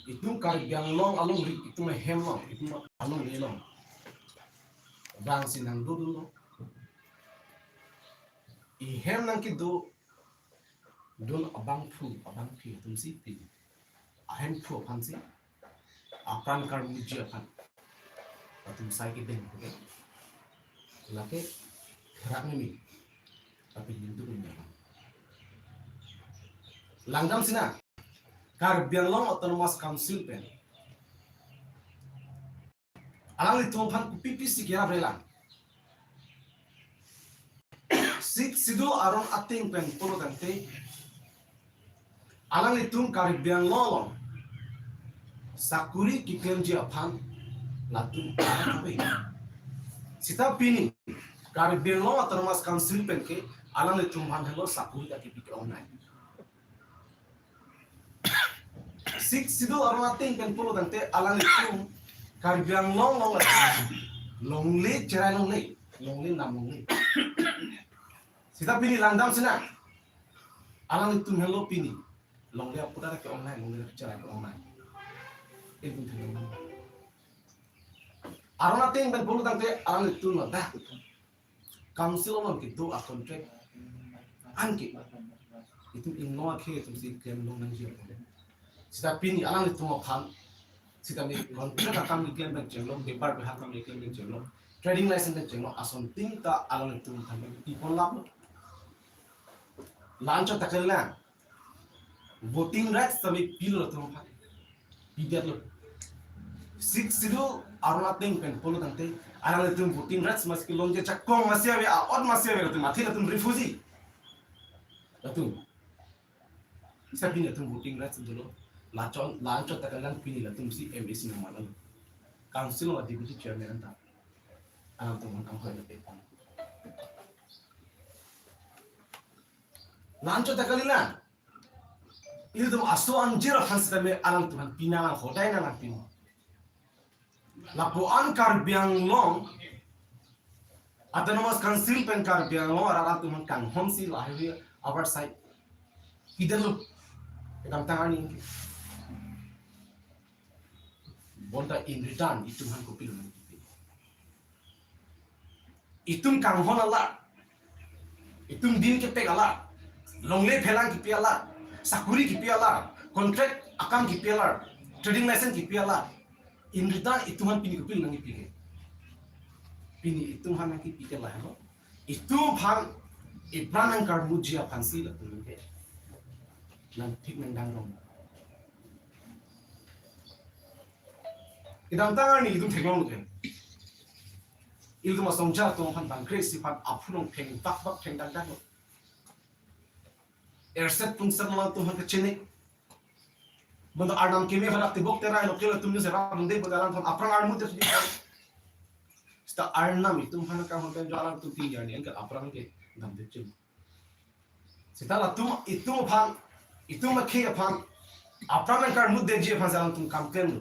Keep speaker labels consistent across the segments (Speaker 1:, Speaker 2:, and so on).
Speaker 1: Itum kar biang long along ri itum hem long itum along le long bang sinang do do I hem nang ki do don abang phi itum si pi a hem phu phan si a pran kar muji phan itum sai ki den ke lake khrak ni tapi hindu ni langgam sina kar biang long autonomous council pen alang li tom phan PPC kya vrelang sik sidul aron ating pen puro tante alang li tum kar biang long sakuri ki kenji aphan latu kabe sita pini kar biang long autonomous council pen ke alang li tum phan hello sakuri ka ki pik online sik sidul aron ating pen puro tante alang li tum kar biang long le cerai long le nam long le sita pini landam sina alang itu hello pini long le putar ke online long le cerai ke online itu thang aron ating pen puro tante alang itu no dah council long ki do a contract anki itu inno ke itu si claim long nang jia sita pini alang itu mo phan sita mi contract akam ni claim bank jelo paper be hakam ni claim bank jelo trading license bank jelo ason ting ta alang itu tham ipon lap lancho takalna voting rights tabi pilo to pha pidat lo six zero aruna ting pen polo tante alang itu voting rights mas ki lonje chakkom masya be a od masya be to mathi na tum refugee tu isa pini tu voting rights jelo lancho takalan pini la tum si MSc na malan council of deputy chairman anta alam tum ang hoy na pe lancho takalina itu tum aso anjira hansta me alam tum pina na hodai na pin lapo an kar biang long autonomous council pen kar biang long alam tum kan homsi la hiwi our side idalo edam tangani bonda in return itum han ko pil itum kang hon ala itum din ke pegala longle phelang ki piala sakuri ki piala contract akam ki piala trading license ki piala in return itum han pini ko pil nangi pike pini itum han ki pikela ha itum phan ibranang kar mujia phansi la tum ke nan thik nang dang rong idam tangani idum thekong ke idum asongja to phan bang crazy phan aphurong pheng bak pheng dang dang airset pungsan lang to han ke chene bando arnam keme phan akti bok tera lo kelo tumne se ram de badalan thon aprang armu te sta arnam itum phan ka hon kan jalan tu ti yani an ka aprang ke dam de chim sitala tum itum phan itum khe phan aprang kar mudde je phan jalan tum kam ken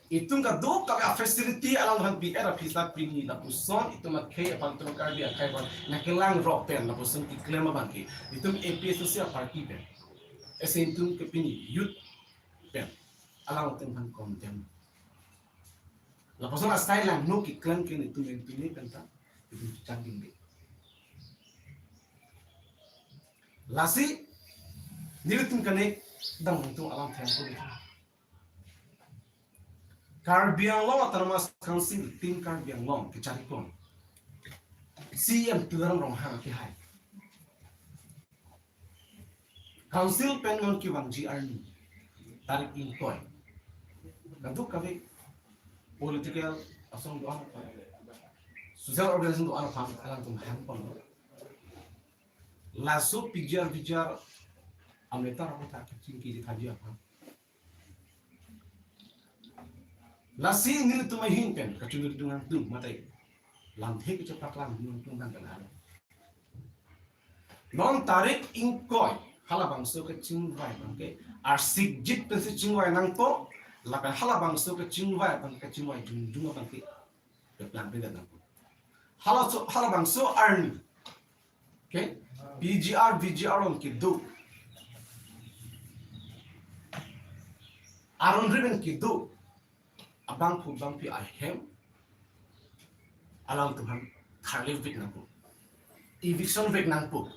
Speaker 1: itung ka do ka facility alang han bi era pisa pini na puson itung khe phan tum kar bi khai ban na kelang rock pen na puson ki claim ban ki itung APS se party pen ese itung ke pini youth pen alang tum han condemn la puson a style lang no ki claim ke itung en pini pen ta itung chanting be lasi nilitum kane dang tum alang them ko kar biang long autonomous council tim kar biang long ke cari kon CM tulang rong hang ki hai council pen ngon ki wang GR ni tarik in toy gantu kabe political asong do ana social organization do ana pham alang tum hang pon laso pijar ameta rota ki khaji apa lasi nil tumai hin pen kacungi dengan tum matai lamhe ke cepat lam tum kan kan non tarik ingkoi hala bangso ke chingwai bangke ar sigjit pe se chingwai nang to lakan hala bangso ke chingwai bangke chingwai jung bangke ke plan pe dan hala bangso arni okay VGR on ki do Aron riben kidu abang pu bang pi ahem alang Tuhan tharle vik nangpu eviction vik nangpu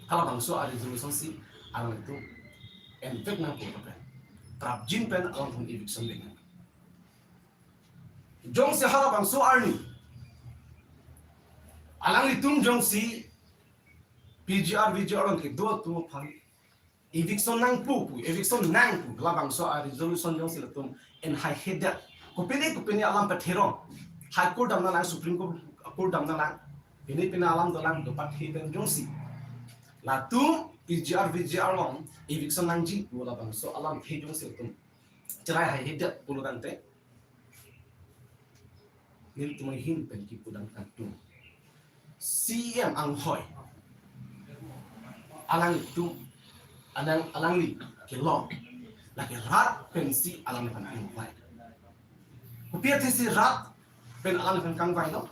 Speaker 1: kalau bangso ada resolution si alang itu en vik nangpu apa trap jin pen alang Tuhan eviction vik nangpu jong si hala bangso arni alang itum jong si PGR VGR ke do tu pan eviction nangpu eviction nangpu kalau bangso ada resolution jong si latum en high header kupini alam petheron High Court damna lang Supreme Court damna lang ini pinalam dalang dapat hidden jongsi latu PGR VGR long eviction nangji wala bang so alam he jongsi tum cerai hai hidat pulutante nil tumai hin pen ki pudang katu CM ang hoy alang itu alang li ke long laki rat pensi alang pan in vai kupia tesi rat pen alang kan kang vai no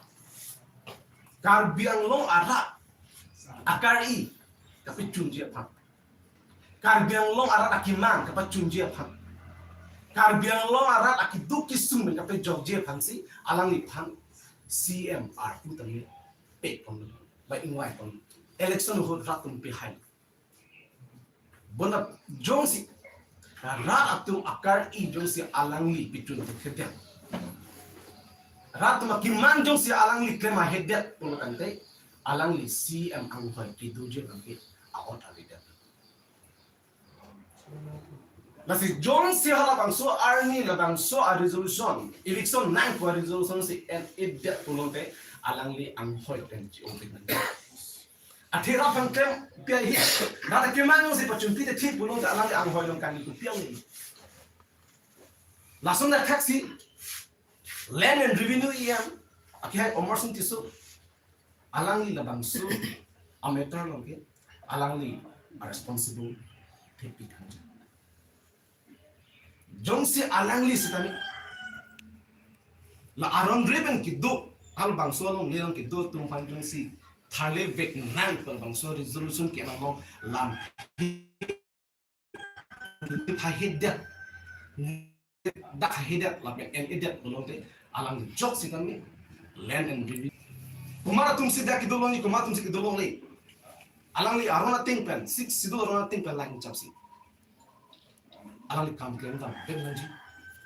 Speaker 1: kar biang long arak akar i tapi cunjia pan kar biang long arak akimang kapat cunjia pan kar biang long arak akiduki sum kapat jogje pan si alang li pan CMR pu tami pe pon ba ingwai pon election ho ratum pe hai bona jongsi rat atum akar i jongsi alang li pitun te Rat makiman jong si alang li klema hedet pulutante alang li CM ang hoy kiduje bangke aot alidat. Nasi jong si hala bangso army la bangso a resolution election nang ko resolution si en edet pulunte alang li ang hoy ten ji open. Athira pangkem pia hi. Nata keman si pachumpi de tip pulunte alang li ang hoy long kan ku pia ni. Langsung na taxi Land and Revenue EM akhirnya omersun tisu alangi labang su ameter longke alangi responsible tepi kan jongsi alangi setami la aron driven kido al bangso long liang kido tumpan jongsi thale vek nang pal bangso resolution ke nang lam hiddat dak hiddat labang en hiddat bolonte alang jok si kami land and revenue kumara tum si dak idolong ni kumara tum si idolong le alang li arona ting pen six sidol arona ting pen lang chapsi alang li kam ken dam pen lanji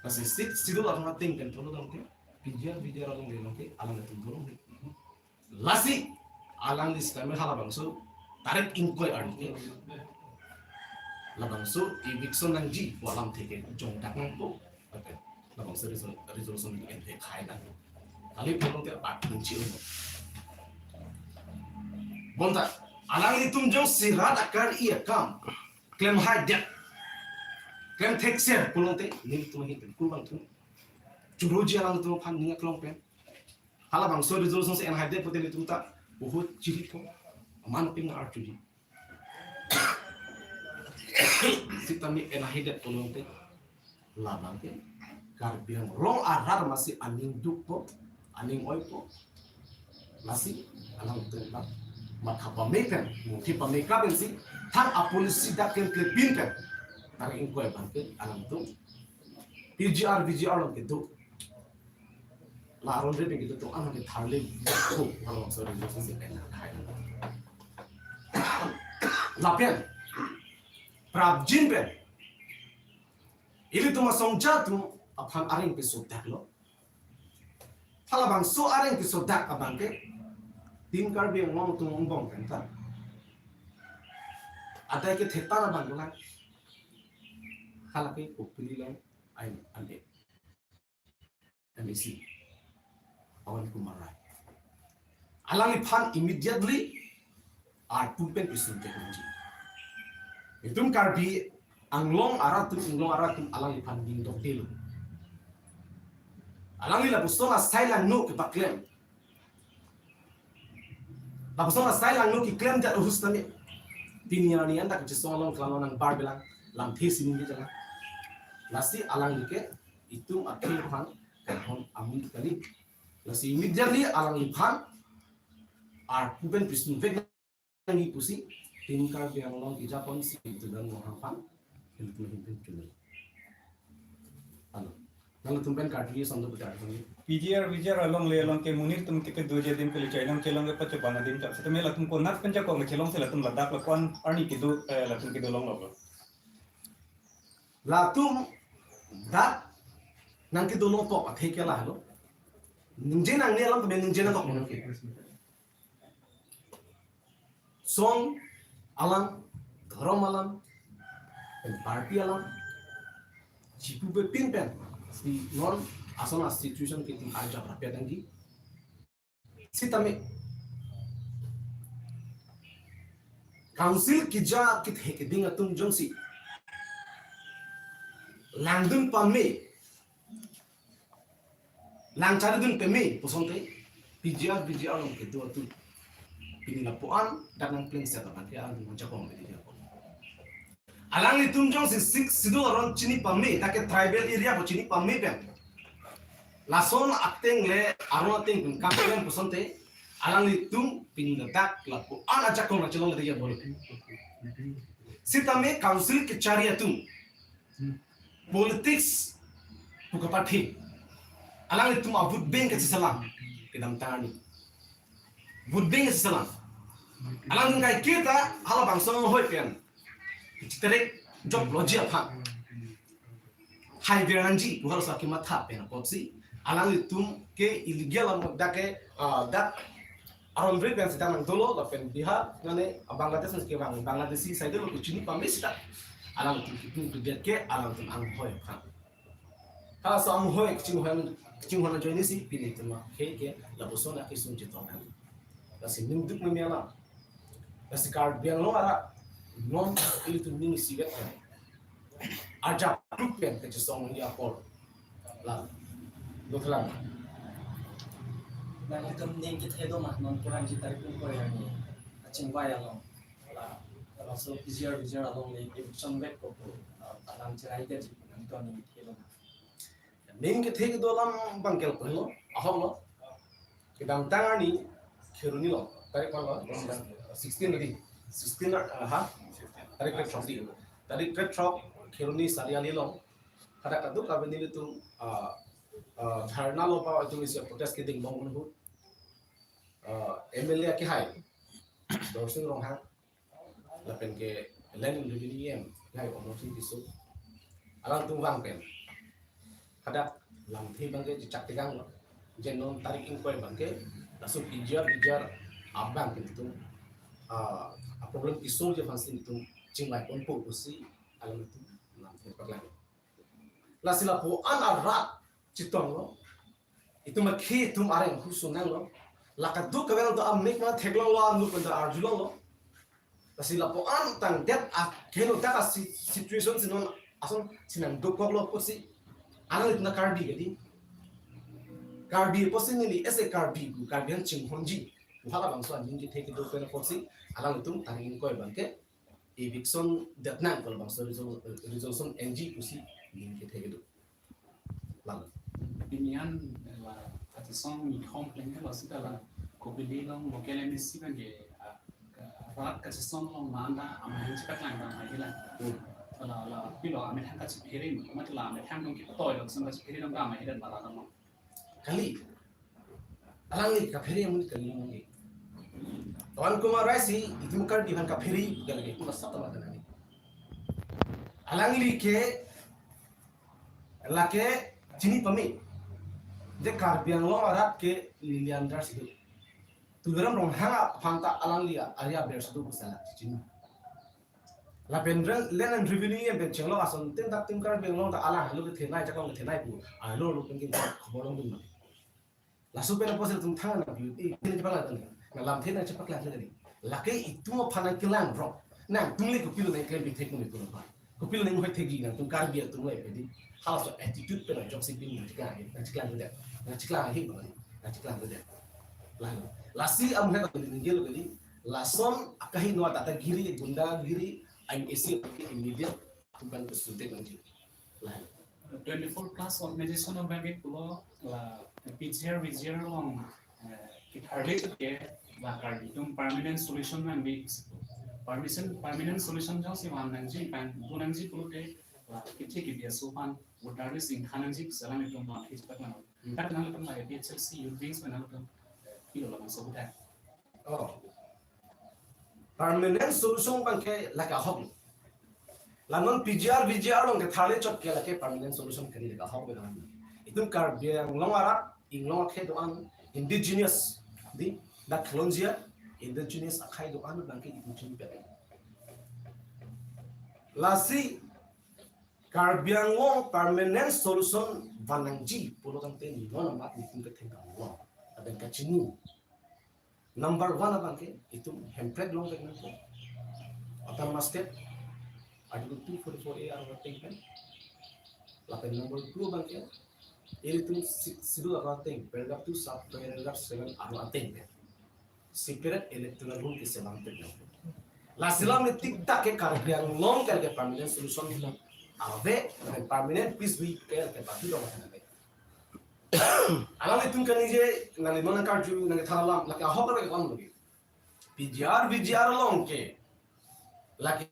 Speaker 1: kasi six sidol arona ting pen tolo dam ke pijar arong le long ke alang tum dorong le lasi alang li skame hala bangso tarik inkoy arni labang so eviction lanji walam theke jong dak nang po okay labang so resolution ni ente khai na kali pulong te pat kunci lo bonta alang ni tum jong sirat akar ia kam claim high debt claim taxer pulong te ni tum hi kulbang tum juroji alang tum pan ninga klong pen hala bang so resolution se en high debt poten tum ta बहुत चिरी को man ping artuji sitami enahidet polonte labangke karbiang long arar masih aning dupo aning oipo masih alang tentang makapa mekan mungkin pameka bensi thang apolisi dakem klepinkan tang ingkoy bangke alang tu PGR VGR lo gitu laron de gitu tu anak tharle ko kalau sorry jadi enak hai lapian prabjin pen ili tu masong jatu aphan aring pe sodak lo hala bang so aring pe sodak abang ke tin kar be ngom tu ngombong kan ta ada ke theta na bang la hala ke populi lang ai ande MSC awan kumarai alangi phan immediately are pupen isun technology itum karbi anglong aratum alangi phan ding dok telu alangi la pustona silent no ke baklem la pustona silent no ki claim dat hustani tinyani anda ke solong klanonang barbelang lam thesi ni jala lasi alangi ke itum akhir phan kan amun kali lasi immediately alang iphan ar puben prism vek ngi pusi tingkar biang long ija pon si itu dan mohafan itu hinten tunai ano nang tumpen kardi sondo butar ni
Speaker 2: PGR along le along ke munir tum ke do je dim ke chai nam kelong ke pache bana dim ta se me la tum ko nat penja ko ngelong se la tum ladak la kon arni ke do la tum ke do long lo
Speaker 1: la tum dat nang ki do lo to athe ke la lo ninje nang ne lam to ninje na to ke song alam dharam alam party alam chipu be pin pen si non asana situation ke ti aja rapya dangi si tame council ki ja ki the ke ding atum jongsi langdun pamme lang chari dun peme posonte PGR long ke do tu pinila poan danang plan set up ke ang monja ko me dia alang ni tum jong si sido ron chini pamme take tribal area ko chini pamme pen lason acting le aro ting kun kapten posonte alang ni tum pinila dak la poan aja ko na chelong dia bol sitame council ke chari atum politics buka parti alang itu mah vote bank ke salam ke dalam tani vote bank ke salam alang ngai kita hala bangsa hoi pian citere job logi apa hai garanji bukan sakit mata pian popsi alang itu ke illegal am dake dak aron break pian sedang dolo la pian Bihar ngane Bangladesh ke Bangladeshi side lo kucini pamista alang itu dia ke alang itu ang hoi kan kalau sam hoi kucing hoi join si pilih tema ke la bosona ke sun jito kan kasi ninduk memiala kasi card biang lo ara non itu ning siget kan aja tupen ke song ya por la doklan
Speaker 3: nang itum ning kit hedo mah non kurang kita pun ko yani acing baya lo la so PGR along le some back ko alam cerai ke nang to ning hedo
Speaker 1: ning ke thek dolam bangkel ko lo ahom lo ke dam tangani kheruni lo tarik ko lo 16 lagi 16 ha tarik ke chok di tarik ke chok kheruni sariali lo kada kadu ka beni tu dharna lo pa tu is protest ke ding mong hu MLA ke hai dorsing rong ha la pen ke len revenue hai omosi bisu alang tu wang pen kada lam thi bangke cak tegang jenon tarik inquiry bangke langsung pijar abang gitu problem isu je fansin itu cingmai pun pusi alam itu nam thi paklan la sila po an arat chitong lo itu makhi tum areng husunang lo lakadu kawel do am mek ma theglong lo am lu pun arjulong lo la sila po an tang det a keno ta situation sinon ason sinan dokok lo pusi alang itu na karbi gadi karbi personally ese karbi gu karbian ching honji uhala bangso anjing ki theke do pena porsi alang itu taring ko bangke eviction datna ko bangso resolution NG kusi ning ki theke do lang
Speaker 4: Pinian la atisong ni complain la sita la kobili long lokele misi bangke rat kasong long manda amahin cepat lang bang ahila la pilo ame thang ka chipirin matla ame thang dong ki toy lo sang ka chipirin dong ame hidan bala dong
Speaker 1: kali alang ni ka pheri mun kali ngi Tuan Kumar Raisi itu mukar di ka pheri galge ku sata ma dana ni alang li ke lake chini pami de karbiang lo arat ke lilian dar sidu tugeram rong hanga phanta alang lia aria ber sidu kusala chini la pendra len revenue em ben chenglo ason tin tak tim kar beng lo ta ala lu ke thenai chakong ke thenai pu a lo lu pengin khomorong dum la super posel tum thang na bi e tin chapala tan na lam thenai chapakla le ni la ke itu mo phana kilang ro na tumli ko pilu nei ke bi thek ni tu ba ko pilu nei mo thegi na tum kar bi tu noi pe di how so attitude pe na job sipin ni tika na chiklang de na chiklang hi ba na chiklang de la si am he ko ni ngel ni la son akahi no ta giri gunda giri I'm isi immediate bukan kesulitan nanti.
Speaker 4: 24 plus organization of bank pulo la PGR long it hardly to get la card itu permanent solution man be permanent solution jauh sih wan nanti kan bu nanti pulo ke kita dia sopan udah sing kanan sih sekarang itu mah itu kan tapi nanti kan lah dia Chelsea Juventus mana kan kilo lah masuk udah
Speaker 1: Oh. Permanent solution bangke laka hok. Lanon VGR long ke thale chot ke lake permanent solution kari laka hok be kan. Itu kar biang long arat inglong ke doan indigenous di da Colombia indigenous akai doan bangke itu cumi pe. Lasi kar biang long permanent solution vanangji pulo kan te ni non mat ni tingkat tinggal long. Ada kacinu. Number 1 abangke itu hempred long segmen ko. Atau masket article 244A article 10 kan. Lapan number 2 abangke itu sidu article 10 paragraph 2 sub paragraph 7 article 10 kan. Secret electoral rule ke selang pedang. La silam ni tiktak ke karbiang long ke permanent solution hilang. Ave permanent peace we ke partido macam alam itu kan je nanti mana karju nanti thalam laki ahok lagi kan lagi VGR long ke laki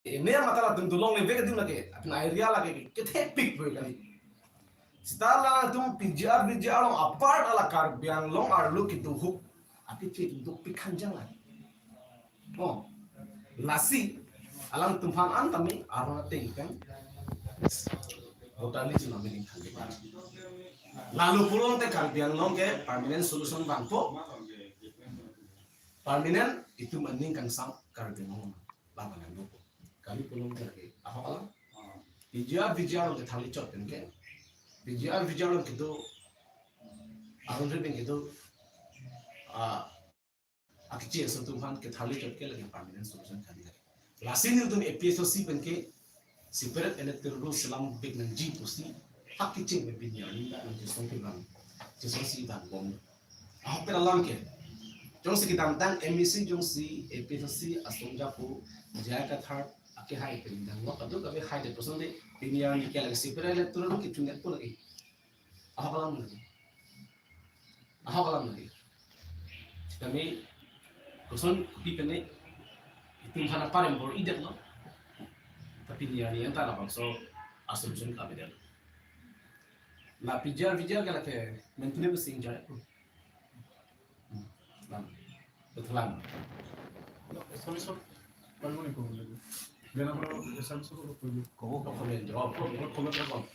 Speaker 1: ini matalah tentu long ni vega dim lagi apna area lagi kita pick boy kali setelah itu VGR long apart ala karbiang long arlu kitu hook api cek untuk pick kanjang lagi oh nasi alam tumhan antami arona kan totally cuma meaning kanjang lalu pulang te karbiang long ke permanent solution bangko permanent itu meningkan sang karbiang long lapangan dulu kali pulang ke apa kalah VGR ke thali chot kan ke VGR long itu arun ribbing itu akci sentuhan ke thali chot ke lagi permanent solution kali lasin itu APSOC kan ke separate electoral selam big nang G pusi hakicing me binyani nanti songkiran jisong dan bom apa dalam ke jong si kita tang MEC jong si APSC asong japu jaya thar ake hai pendang wa kadu kabe hai de person de binyani ke lagi separate electoral ki tunget pun lagi apa kalam lagi kami person di kene itu hana parem bor idet lo tapi binyani yang tak bangso assumption kabe de la VGR kala ke mentune besing jaya betul lah
Speaker 5: Eso algo ni como le gana por esa solo por
Speaker 1: kau komen jawab komen jawab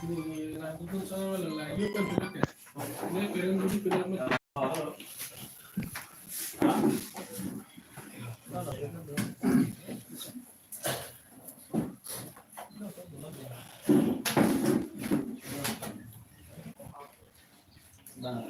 Speaker 5: ni la tu solo la yo kan tu que ne quieren ni queremos
Speaker 1: Nah,